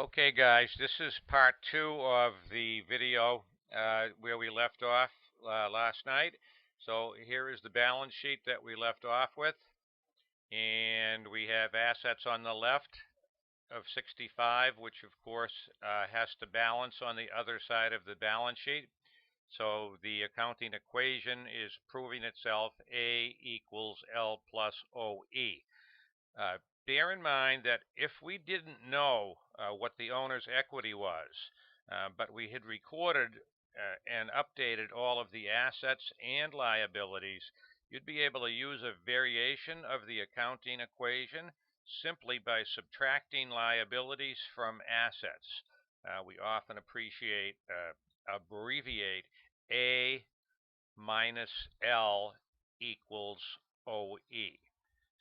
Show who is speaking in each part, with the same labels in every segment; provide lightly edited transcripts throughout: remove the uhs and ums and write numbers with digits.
Speaker 1: Okay, guys, this is part two of the video where we left off last night. So here is the balance sheet that we left off with, and we have assets on the left of 65, which of course has to balance on the other side of the balance sheet. So the accounting equation is proving itself: A equals L plus OE. Uh, Bear in mind that if we didn't know what the owner's equity was, but we had recorded and updated all of the assets and liabilities, you'd be able to use a variation of the accounting equation simply by subtracting liabilities from assets. We often abbreviate A minus L equals OE.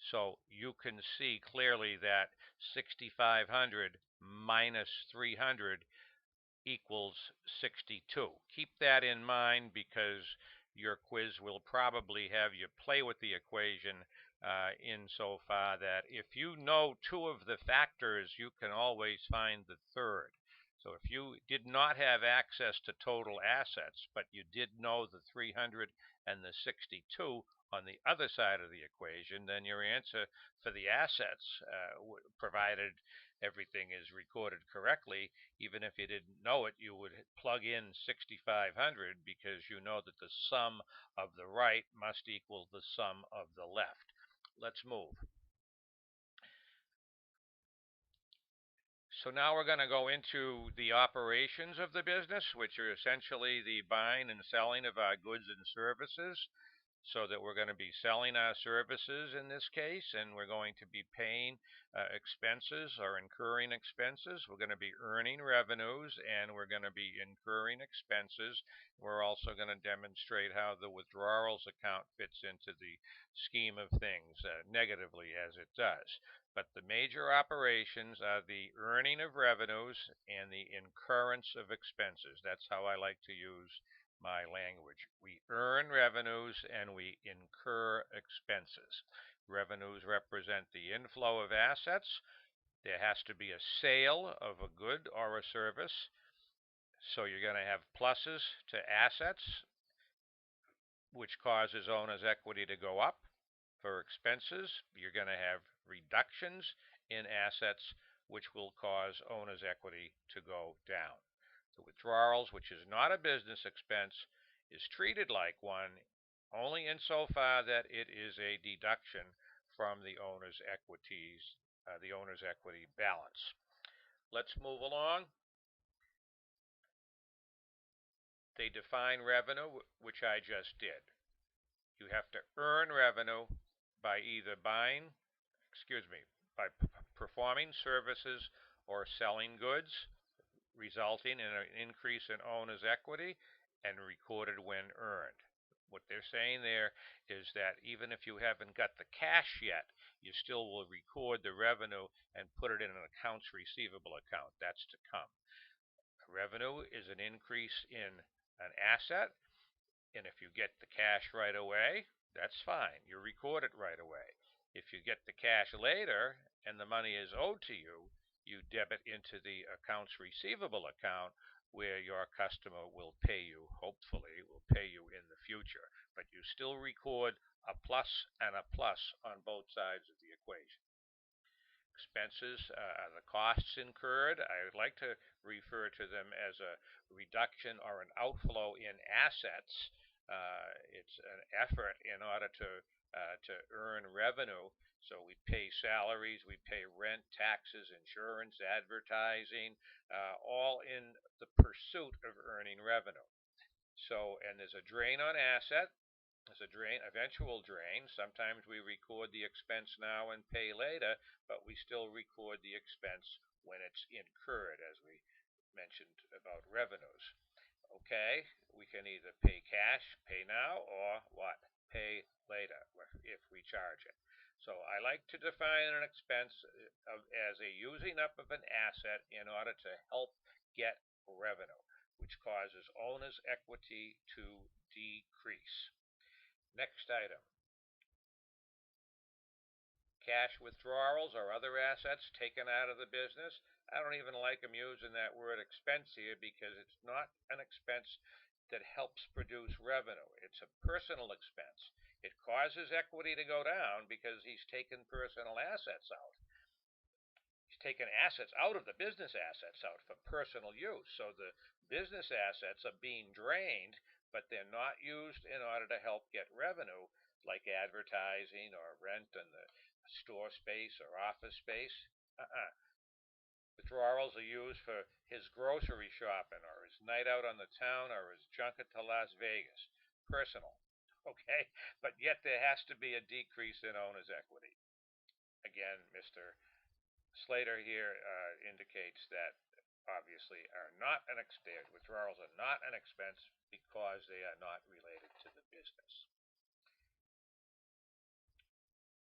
Speaker 1: So you can see clearly that 6,500 minus 300 equals 62. Keep that in mind because your quiz will probably have you play with the equation insofar that if you know two of the factors, you can always find the third. So if you did not have access to total assets, but you did know the 300 and the 62 on the other side of the equation, then your answer for the assets, provided everything is recorded correctly, even if you didn't know it, you would plug in 6,500 because you know that the sum of the right must equal the sum of the left. Let's move. So now we're going to go into the operations of the business, which are essentially the buying and selling of our goods and services. So that we're going to be selling our services in this case, and we're going to be paying expenses or incurring expenses. We're going to be earning revenues, and we're going to be incurring expenses. We're also going to demonstrate how the withdrawals account fits into the scheme of things, negatively as it does. But the major operations are the earning of revenues and the incurrence of expenses. That's how I like to use my language. We earn revenues and we incur expenses. Revenues represent the inflow of assets. There has to be a sale of a good or a service. So you're going to have pluses to assets, which causes owner's equity to go up. For expenses, you're going to have reductions in assets, which will cause owner's equity to go down. The withdrawals, which is not a business expense, is treated like one only insofar that it is a deduction from the owner's equity balance. Let's move along. They define revenue, which I just did. You have to earn revenue by either by performing services or selling goods, resulting in an increase in owner's equity and recorded when earned. What they're saying there is that even if you haven't got the cash yet, you still will record the revenue and put it in an accounts receivable account. That's to come. Revenue is an increase in an asset, and if you get the cash right away, that's fine. You record it right away. If you get the cash later and the money is owed to you, you debit into the accounts receivable account where your customer will pay you, hopefully, will pay you in the future. But you still record a plus and a plus on both sides of the equation. Expenses are the costs incurred. I would like to refer to them as a reduction or an outflow in assets. It's an effort in order to earn revenue. So we pay salaries, we pay rent, taxes, insurance, advertising, all in the pursuit of earning revenue. So, and there's a drain on asset. There's a drain, eventual drain. Sometimes we record the expense now and pay later, but we still record the expense when it's incurred, as we mentioned about revenues. Okay, we can either pay cash, pay now, or what? Pay later if we charge it. So I like to define an expense as a using up of an asset in order to help get revenue, which causes owner's equity to decrease. Next item. Cash withdrawals or other assets taken out of the business I don't even like him using that word expense here because it's not an expense that helps produce revenue. It's a personal expense. It causes equity to go down because he's taken personal assets out. He's taken assets out of the business assets out for personal use. So the business assets are being drained, but they're not used in order to help get revenue like advertising or rent in the store space or office space. Uh-uh. Withdrawals are used for his grocery shopping or his night out on the town or his junket to Las Vegas. Personal. Okay? But yet there has to be a decrease in owner's equity. Again, Mr. Slater here indicates that obviously are not an expense. Withdrawals are not an expense because they are not related to the business.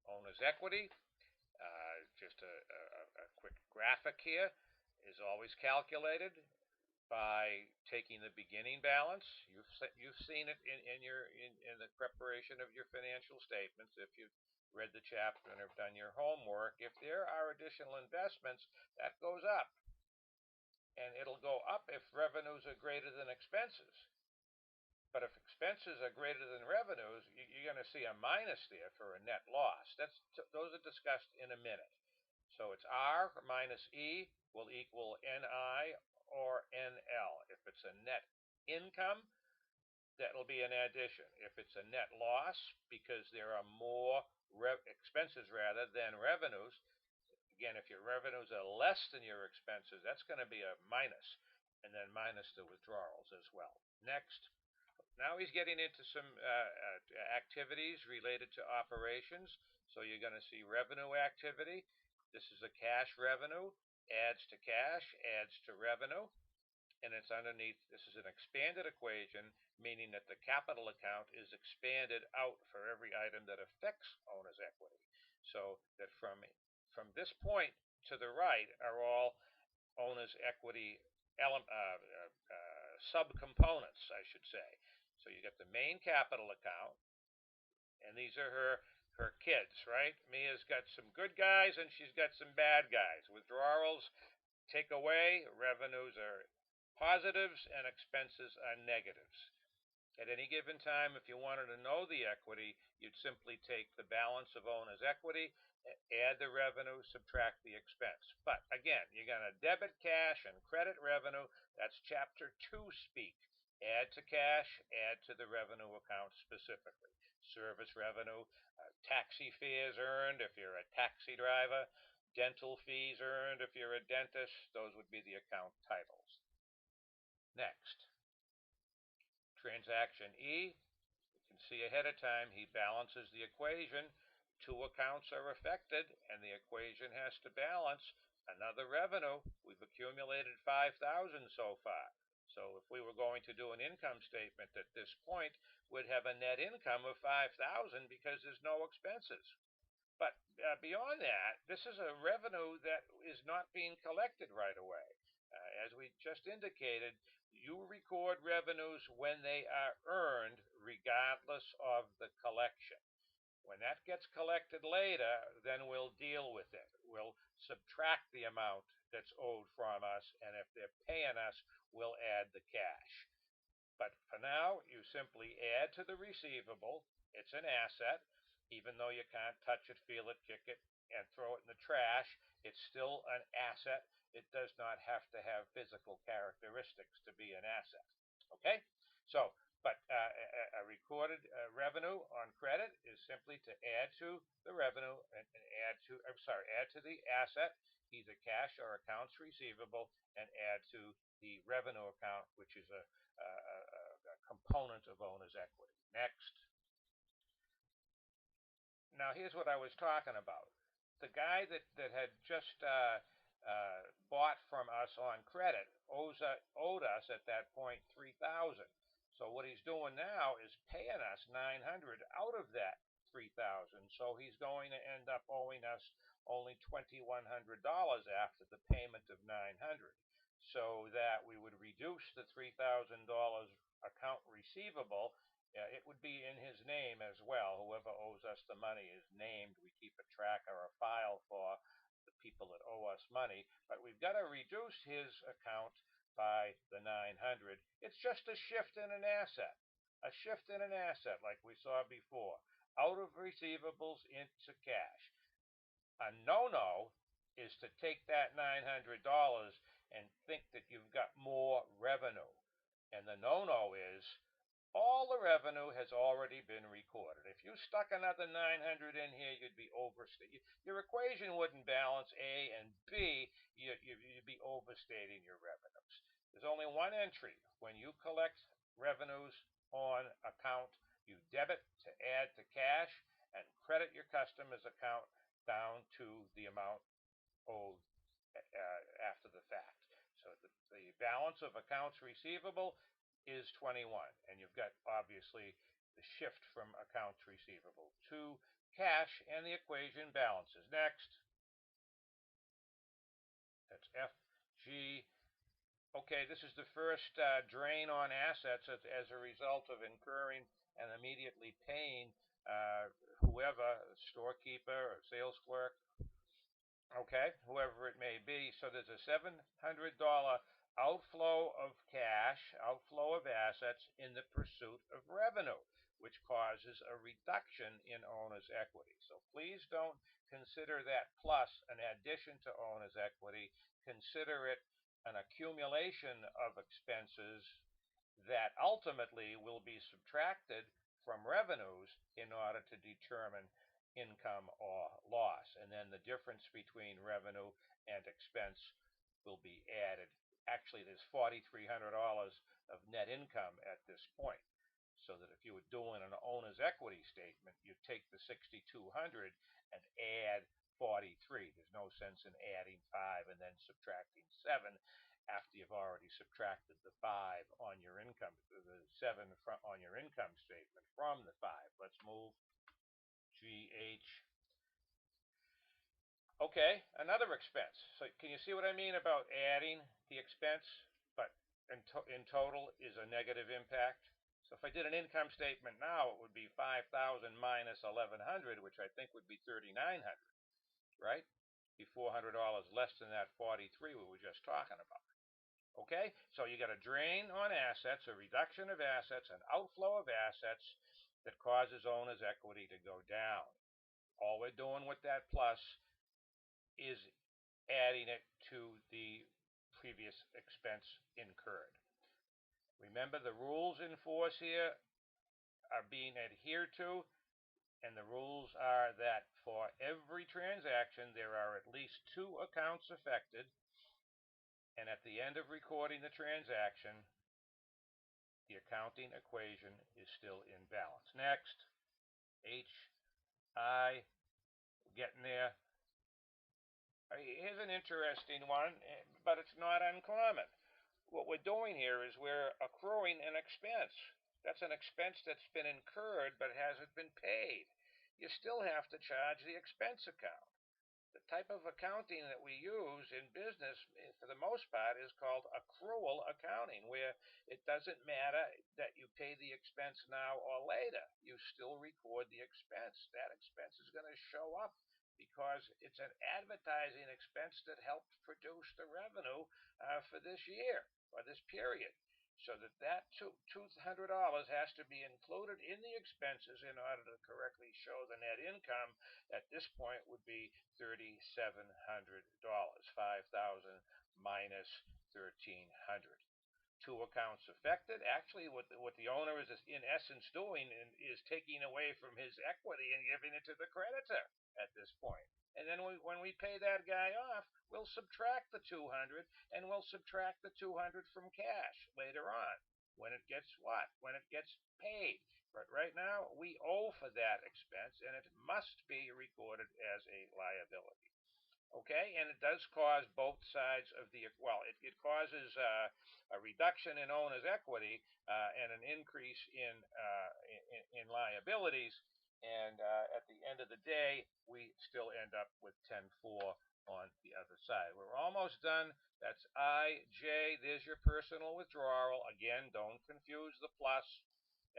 Speaker 1: Owner's equity, just a quick graphic here, is always calculated by taking the beginning balance. You've seen it in the preparation of your financial statements. If you've read the chapter and have done your homework, if there are additional investments, that goes up. And it'll go up if revenues are greater than expenses. But if expenses are greater than revenues, you're going to see a minus there for a net loss. Those are discussed in a minute. So it's R minus E will equal NI or NL. If it's a net income, that'll be an addition. If it's a net loss, because there are more expenses rather than revenues, again, if your revenues are less than your expenses, that's going to be a minus, and then minus the withdrawals as well. Next. Now he's getting into some activities related to operations. So you're going to see revenue activity. This is a cash revenue, adds to cash, adds to revenue, and it's underneath. This is an expanded equation, meaning that the capital account is expanded out for every item that affects owner's equity. So that from this point to the right are all owner's equity subcomponents, I should say. So you got the main capital account, and these are her kids, right? Mia's got some good guys and she's got some bad guys. Withdrawals take away, revenues are positives, and expenses are negatives. At any given time, if you wanted to know the equity, you'd simply take the balance of owner's equity, add the revenue, subtract the expense. But again, you're going to debit cash and credit revenue. That's Chapter 2 speak. Add to cash, add to the revenue account specifically. Service revenue, taxi fares earned if you're a taxi driver, dental fees earned if you're a dentist. Those would be the account titles. Next. Transaction E, you can see ahead of time he balances the equation. Two accounts are affected, and the equation has to balance another revenue. We've accumulated $5,000 so far. So if we were going to do an income statement at this point, we'd have a net income of $5,000 because there's no expenses. But beyond that, this is a revenue that is not being collected right away. As we just indicated, you record revenues when they are earned regardless of the collection. When that gets collected later, then we'll deal with it. We'll subtract the amount that's owed from us, and if they're paying us, we'll add the cash. But for now, you simply add to the receivable. It's an asset. Even though you can't touch it, feel it, kick it, and throw it in the trash, it's still an asset. It does not have to have physical characteristics to be an asset. Okay? So, but a recorded revenue on credit is simply to add to the revenue and add to the asset, either cash or accounts receivable, and add to the revenue account, which is a component of owner's equity. Next. Now, here's what I was talking about. The guy that had just bought from us on credit owed us at that point $3,000. So what he's doing now is paying us $900 out of that $3,000. So he's going to end up owing us only $2,100 after the payment of $900. So that we would reduce the $3,000 account receivable. It would be in his name as well. Whoever owes us the money is named. We keep a track or a file for the people that owe us money, but we've got to reduce his account by the 900. It's just a shift in an asset. A shift in an asset like we saw before. Out of receivables into cash. A no-no is to take that $900 and think that you've got more revenue. And the no-no is all the revenue has already been recorded. If you stuck another 900 in here, you'd be overstating. Your equation wouldn't balance, A, and B, you'd be overstating your revenues. There's only one entry. When you collect revenues on account, you debit to add to cash and credit your customer's account down to the amount owed after the fact. So the balance of accounts receivable is 21, and you've got obviously the shift from accounts receivable to cash, and the equation balances. Next, that's F, G. Okay, this is the first drain on assets as a result of incurring and immediately paying whoever, storekeeper or sales clerk, okay, whoever it may be. So there's a $700 outflow of cash, outflow of assets in the pursuit of revenue, which causes a reduction in owner's equity. So please don't consider that plus an addition to owner's equity. Consider it an accumulation of expenses that ultimately will be subtracted from revenues in order to determine income or loss. And then the difference between revenue and expense will be added. Actually, there's $4,300 of net income at this point. So that if you were doing an owner's equity statement, you'd take the 6,200 and add 43. There's no sense in adding 5 and then subtracting 7 after you've already subtracted the 5 on your income, the 7 on your income statement from the 5. Let's move GH. Okay, another expense. So can you see what I mean about adding the expense, but in total is a negative impact? So if I did an income statement now, it would be 5,000 minus 1,100, which I think would be 3,900, right? Be $400 less than that 43 we were just talking about. Okay, so you got a drain on assets, a reduction of assets, an outflow of assets that causes owner's equity to go down. All we're doing with that plus is adding it to the previous expense incurred. Remember, the rules in force here are being adhered to, and the rules are that for every transaction there are at least 2 accounts affected, and at the end of recording the transaction, the accounting equation is still in balance. Next, H, I, getting there. Here's an interesting one, but it's not uncommon. What we're doing here is we're accruing an expense. That's an expense that's been incurred but hasn't been paid. You still have to charge the expense account. The type of accounting that we use in business, for the most part, is called accrual accounting, where it doesn't matter that you pay the expense now or later. You still record the expense. That expense is going to show up because it's an advertising expense that helped produce the revenue for this year or this period. So that $200 has to be included in the expenses in order to correctly show the net income. At this point would be $3,700, 5,000 minus 1,300. 2 accounts affected. Actually, what the owner is in essence doing is taking away from his equity and giving it to the creditor at this point. And then when we pay that guy off, we'll subtract the 200 and we'll subtract the 200 from cash later on. When it gets what? When it gets paid. But right now, we owe for that expense, and it must be recorded as a liability. Okay, and it does cause both sides of the, well, it causes a reduction in owner's equity and an increase in liabilities. And at the end of the day, we still end up with 10-4 on the other side. We're almost done. That's IJ. There's your personal withdrawal. Again, don't confuse the plus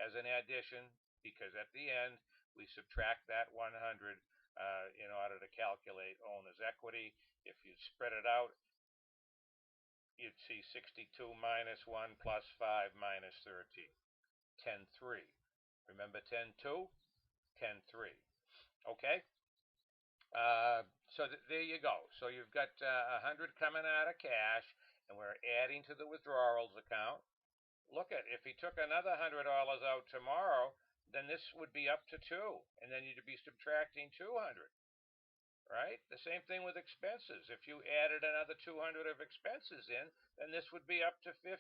Speaker 1: as an addition, because at the end, we subtract that 100 in order to calculate owner's equity. If you spread it out, you'd see 62 minus 1 plus 5 minus 13. 10-3. Remember 10-2? 10-3. Okay? So there you go. So you've got 100 coming out of cash, and we're adding to the withdrawals account. Look at, if he took another $100 out tomorrow, then this would be up to 2, and then you'd be subtracting 200. Right? The same thing with expenses. If you added another 200 of expenses in, then this would be up to 15,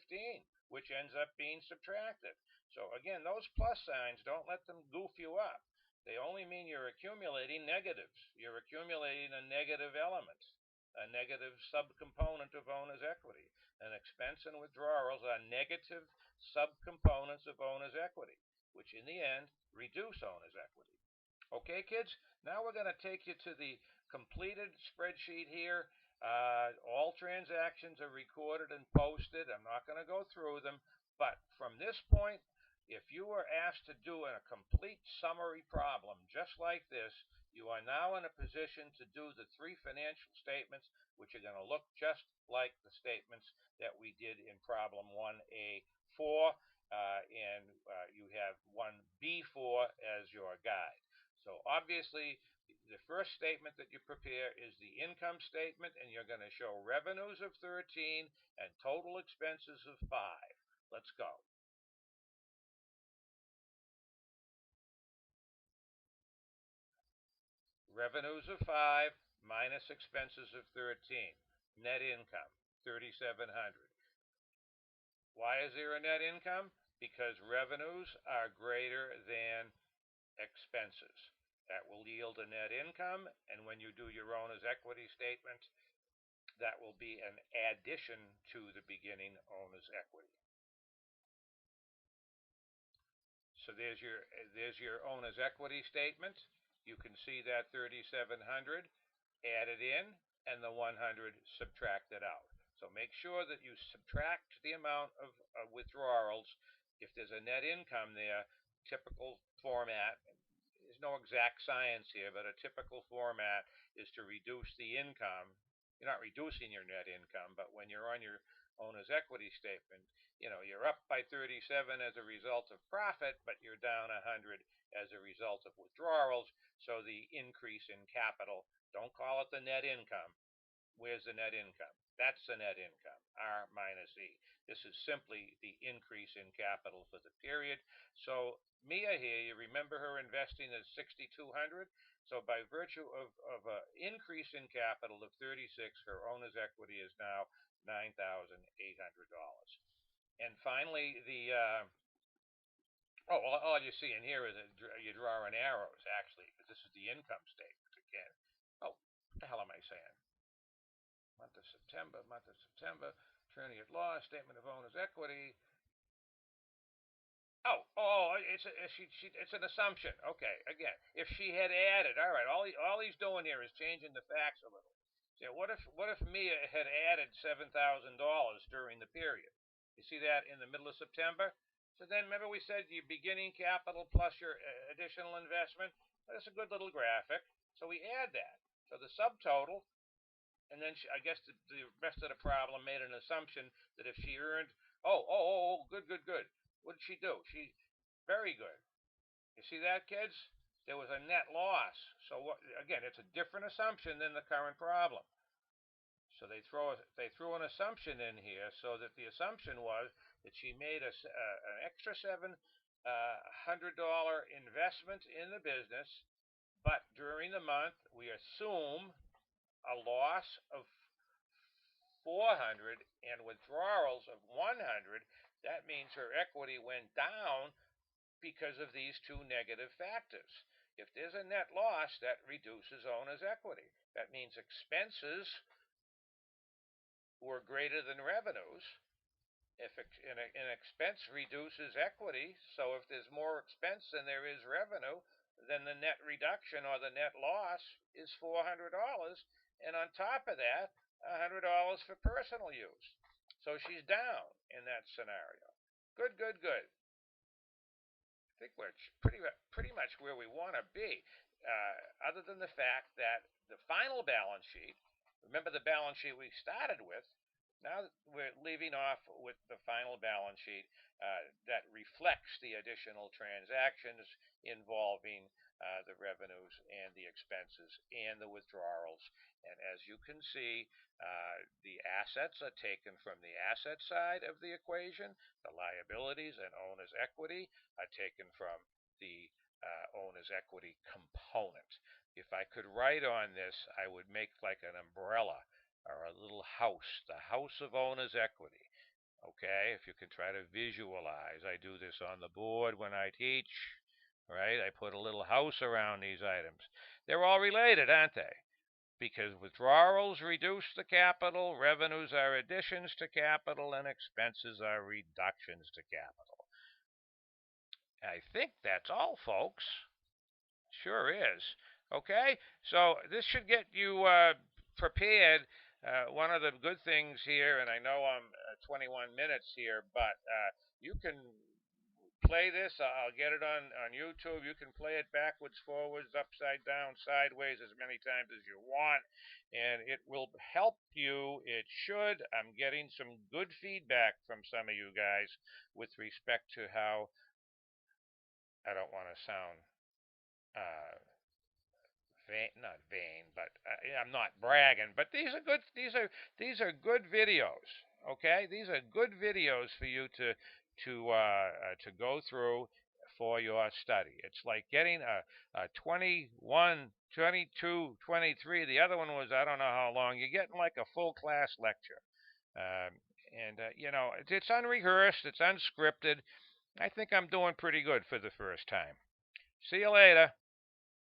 Speaker 1: which ends up being subtracted. So again, those plus signs, don't let them goof you up. They only mean you're accumulating negatives. You're accumulating a negative element, a negative subcomponent of owner's equity. An expense and withdrawals are negative subcomponents of owner's equity, which in the end reduce owner's equity. Okay, kids, now we're going to take you to the completed spreadsheet here. All transactions are recorded and posted. I'm not going to go through them, but from this point, if you were asked to do a complete summary problem just like this, you are now in a position to do the 3 financial statements, which are going to look just like the statements that we did in problem 1A4, and you have 1B4 as your guide. So obviously, the first statement that you prepare is the income statement, and you're going to show revenues of 13 and total expenses of 5. Let's go. Revenues of 5 minus expenses of 13. Net income, 3,700. Why is there a net income? Because revenues are greater than expenses. That will yield a net income, and when you do your owner's equity statement, that will be an addition to the beginning owner's equity. So there's your owner's equity statement. You can see that 3,700 added in and the 100 subtracted out. So make sure that you subtract the amount of withdrawals. If there's a net income there, typical format, there's no exact science here, but a typical format is to reduce the income. You're not reducing your net income, but when you're on your owner's equity statement, you're up by 37 as a result of profit, but you're down 100 as a result of withdrawals. So the increase in capital, don't call it the net income. Where's the net income? That's the net income, R minus E. This is simply the increase in capital for the period. So Mia here, you remember her investing at 6,200. So by virtue of an increase in capital of 36, her owner's equity is now $9,800. And finally, all you see in here is you draw in arrows, actually, because this is the income statement again. Oh, what the hell am I saying? Month of September, attorney at law, statement of owner's equity. It's an assumption. Okay, again, if she had added, all right, all he's doing here is changing the facts a little. So what if Mia had added $7,000 during the period? You see that in the middle of September? So then remember we said your beginning capital plus your additional investment? That's a good little graphic. So we add that. So the subtotal, and then I guess the rest of the problem made an assumption that if she earned, good. What did she do? Very good. You see that, kids? There was a net loss. So again, it's a different assumption than the current problem. So they threw an assumption in here, so that the assumption was that she made an extra $700 investment in the business, but during the month we assume a loss of 400 and withdrawals of 100. That means her equity went down because of these 2 negative factors. If there's a net loss, that reduces owner's equity. That means expenses were greater than revenues. If an expense reduces equity, so if there's more expense than there is revenue, then the net reduction or the net loss is $400, and on top of that, $100 for personal use. So she's down in that scenario. Good. I think we're pretty much where we want to be, other than the fact that the final balance sheet Remember the balance sheet we started with. Now we're leaving off with the final balance sheet that reflects the additional transactions involving the revenues and the expenses and the withdrawals. And as you can see, the assets are taken from the asset side of the equation. The liabilities and owner's equity are taken from the owner's equity component. If I could write on this, I would make like an umbrella or a little house, the house of owner's equity. Okay, if you can try to visualize, I do this on the board when I teach, right? I put a little house around these items. They're all related, aren't they? Because withdrawals reduce the capital, revenues are additions to capital, and expenses are reductions to capital. I think that's all, folks. Sure is. Okay, so this should get you prepared. One of the good things here, and I know I'm 21 minutes here, but you can play this. I'll get it on YouTube. You can play it backwards, forwards, upside down, sideways as many times as you want, and it will help you. It should. I'm getting some good feedback from some of you guys with respect to how I don't want to sound uh, vain, not vain, but I'm not bragging. But these are good. These are good videos. Okay, these are good videos for you to go through for your study. It's like getting a 21, 22, 23. The other one was I don't know how long. You're getting like a full class lecture. Um, and it's unrehearsed. It's unscripted. I think I'm doing pretty good for the first time. See you later.